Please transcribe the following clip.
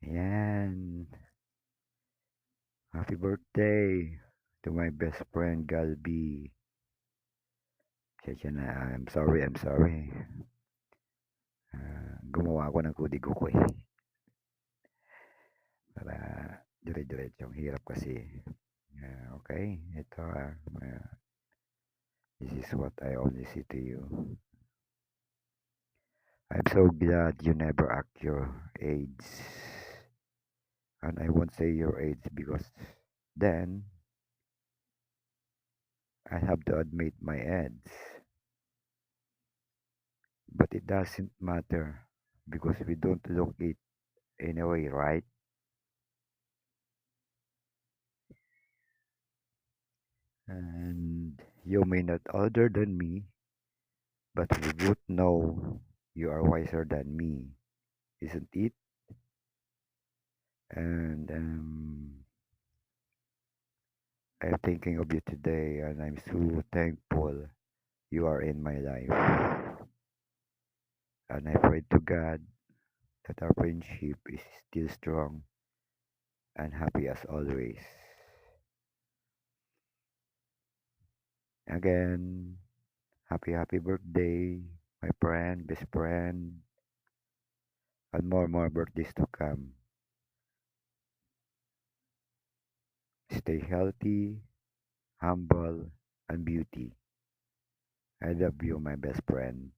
Ayan. Happy birthday to my best friend Galbi. Siya na, I'm sorry. Gumawa ako ng kudigo ko eh. Para dire-diretsong hirap kasi. Okay, ito this is what I only say to you. I'm so glad you never act your age. And I won't say your age because then I have to admit my age. But it doesn't matter because we don't look it anyway, right? And you may not older than me, but we both know you are wiser than me, isn't it? And I'm thinking of you today, and I'm so thankful you are in my life. And I pray to God that our friendship is still strong and happy as always. Again, happy birthday, my friend, best friend, and more birthdays to come. Stay healthy, humble, and beauty. I love you, my best friend.